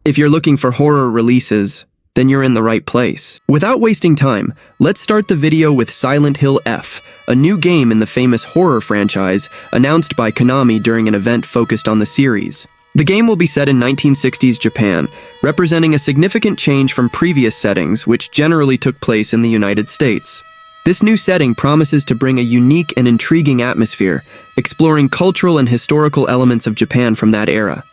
If you're looking for horror releases, then you're in the right place. Without wasting time, let's start the video with Silent Hill F, a new game in the famous horror franchise announced by Konami during an event focused on the series. The game will be set in 1960s Japan, representing a significant change from previous settings which generally took place in the United States. This new setting promises to bring a unique and intriguing atmosphere, exploring cultural and historical elements of Japan from that era.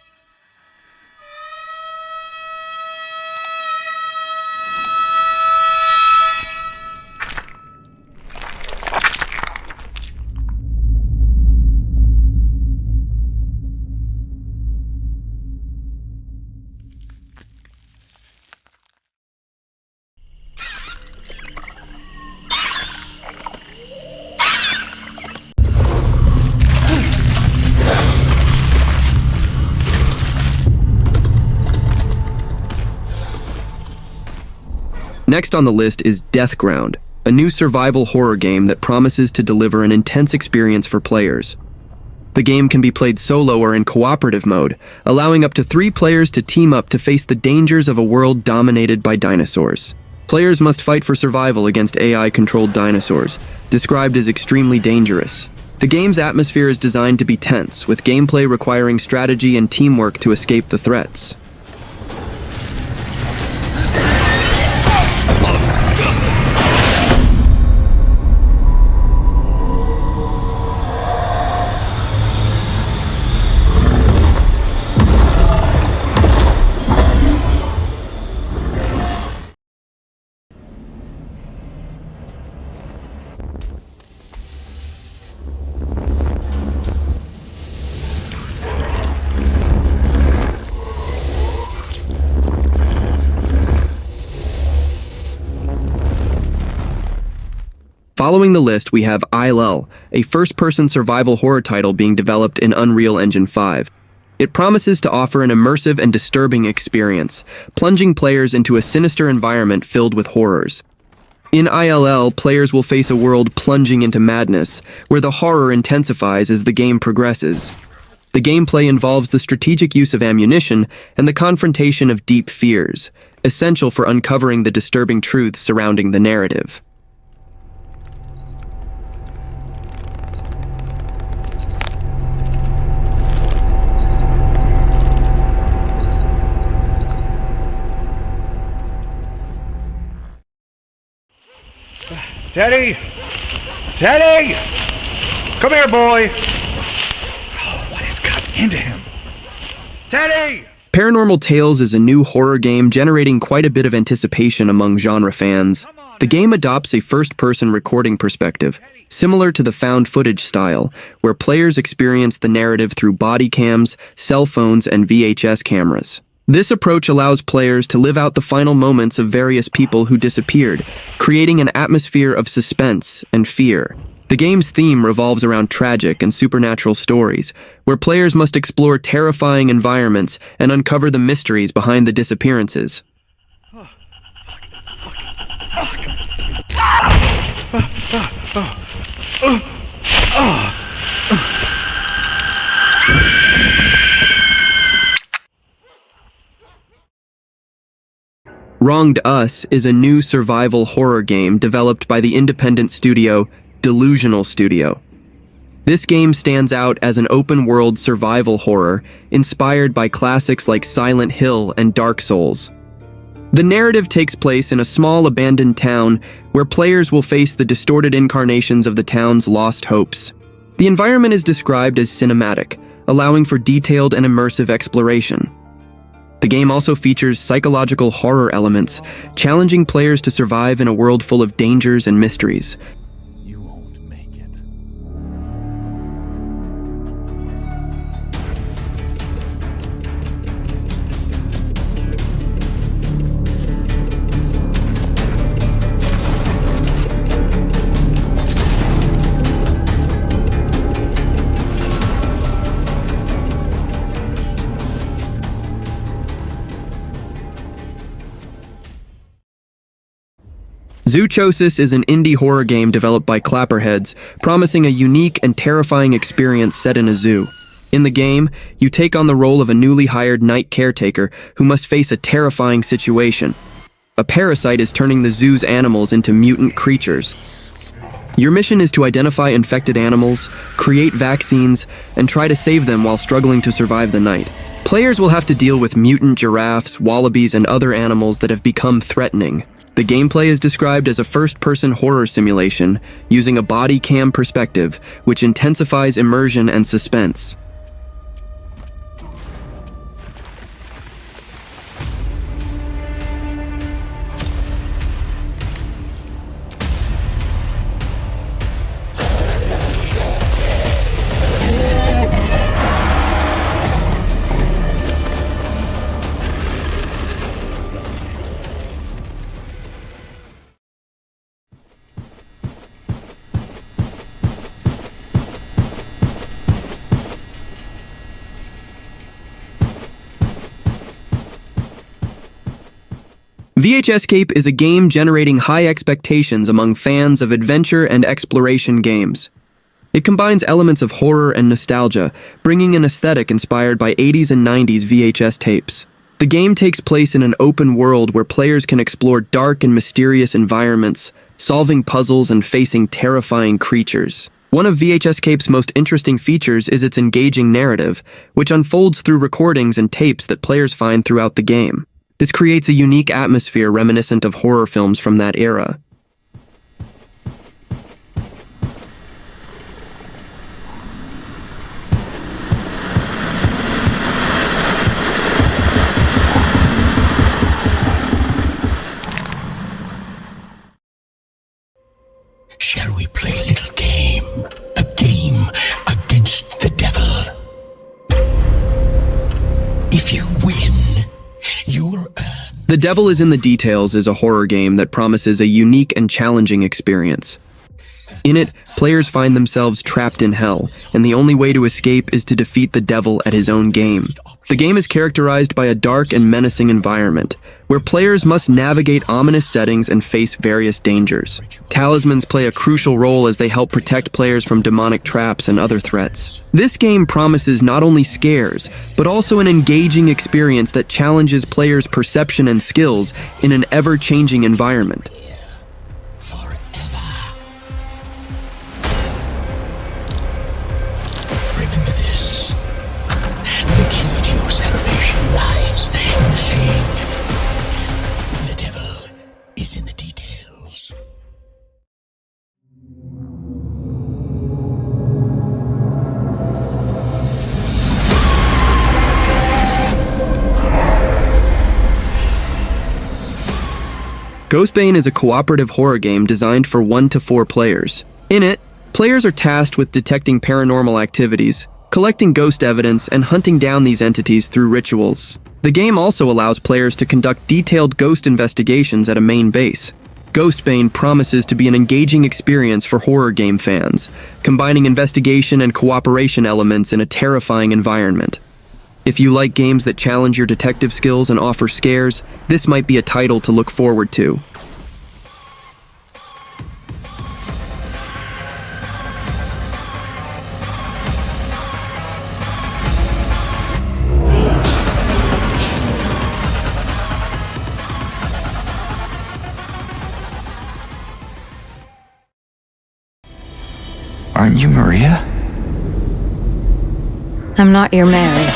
Next on the list is Deathground, a new survival horror game that promises to deliver an intense experience for players. The game can be played solo or in cooperative mode, allowing up to 3 players to team up to face the dangers of a world dominated by dinosaurs. Players must fight for survival against AI-controlled dinosaurs, described as extremely dangerous. The game's atmosphere is designed to be tense, with gameplay requiring strategy and teamwork to escape the threats. Following the list, we have ILL, a first-person survival horror title being developed in Unreal Engine 5. It promises to offer an immersive and disturbing experience, plunging players into a sinister environment filled with horrors. In ILL, players will face a world plunging into madness, where the horror intensifies as the game progresses. The gameplay involves the strategic use of ammunition and the confrontation of deep fears, essential for uncovering the disturbing truths surrounding the narrative. Teddy! Teddy! Come here, boy! Oh, what has gotten into him? Teddy! Paranormal Tales is a new horror game generating quite a bit of anticipation among genre fans. The game adopts a first-person recording perspective, similar to the found footage style, where players experience the narrative through body cams, cell phones, and VHS cameras. This approach allows players to live out the final moments of various people who disappeared, creating an atmosphere of suspense and fear. The game's theme revolves around tragic and supernatural stories, where players must explore terrifying environments and uncover the mysteries behind the disappearances. Wronged Us is a new survival horror game developed by the independent studio Delusional Studio. This game stands out as an open-world survival horror inspired by classics like Silent Hill and Dark Souls. The narrative takes place in a small abandoned town where players will face the distorted incarnations of the town's lost hopes. The environment is described as cinematic, allowing for detailed and immersive exploration. The game also features psychological horror elements, challenging players to survive in a world full of dangers and mysteries. You won't make it. Zoochosis is an indie horror game developed by Clapperheads, promising a unique and terrifying experience set in a zoo. In the game, you take on the role of a newly hired night caretaker who must face a terrifying situation. A parasite is turning the zoo's animals into mutant creatures. Your mission is to identify infected animals, create vaccines, and try to save them while struggling to survive the night. Players will have to deal with mutant giraffes, wallabies, and other animals that have become threatening. The gameplay is described as a first-person horror simulation using a body cam perspective, which intensifies immersion and suspense. VHScape is a game generating high expectations among fans of adventure and exploration games. It combines elements of horror and nostalgia, bringing an aesthetic inspired by 80s and 90s VHS tapes. The game takes place in an open world where players can explore dark and mysterious environments, solving puzzles and facing terrifying creatures. One of VHScape's most interesting features is its engaging narrative, which unfolds through recordings and tapes that players find throughout the game. This creates a unique atmosphere reminiscent of horror films from that era. Shall we play a little game? A game against the devil. If you win, you will earn. The Devil is in the Details is a horror game that promises a unique and challenging experience. In it, players find themselves trapped in hell, and the only way to escape is to defeat the devil at his own game. The game is characterized by a dark and menacing environment, where players must navigate ominous settings and face various dangers. Talismans play a crucial role as they help protect players from demonic traps and other threats. This game promises not only scares, but also an engaging experience that challenges players' perception and skills in an ever-changing environment. Remember this. The key to your salvation lies in the sage. The devil is in the details. Ghostbane is a cooperative horror game designed for 1 to 4 players. In it, players are tasked with detecting paranormal activities, collecting ghost evidence, and hunting down these entities through rituals. The game also allows players to conduct detailed ghost investigations at a main base. Ghostbane promises to be an engaging experience for horror game fans, combining investigation and cooperation elements in a terrifying environment. If you like games that challenge your detective skills and offer scares, this might be a title to look forward to. Aren't you Maria? I'm not your Mary.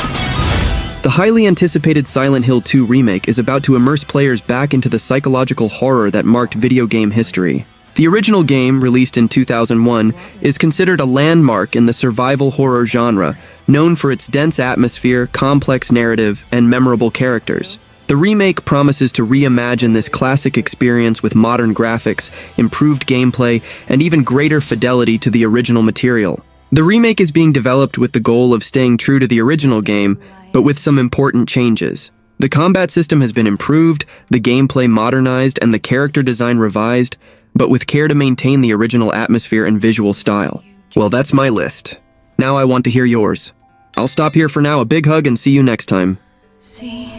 The highly anticipated Silent Hill 2 remake is about to immerse players back into the psychological horror that marked video game history. The original game, released in 2001, is considered a landmark in the survival horror genre, known for its dense atmosphere, complex narrative, and memorable characters. The remake promises to reimagine this classic experience with modern graphics, improved gameplay, and even greater fidelity to the original material. The remake is being developed with the goal of staying true to the original game, but with some important changes. The combat system has been improved, the gameplay modernized, and the character design revised, but with care to maintain the original atmosphere and visual style. Well, that's my list. Now I want to hear yours. I'll stop here for now. A big hug and see you next time. See?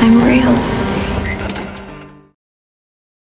I'm real. very helpful.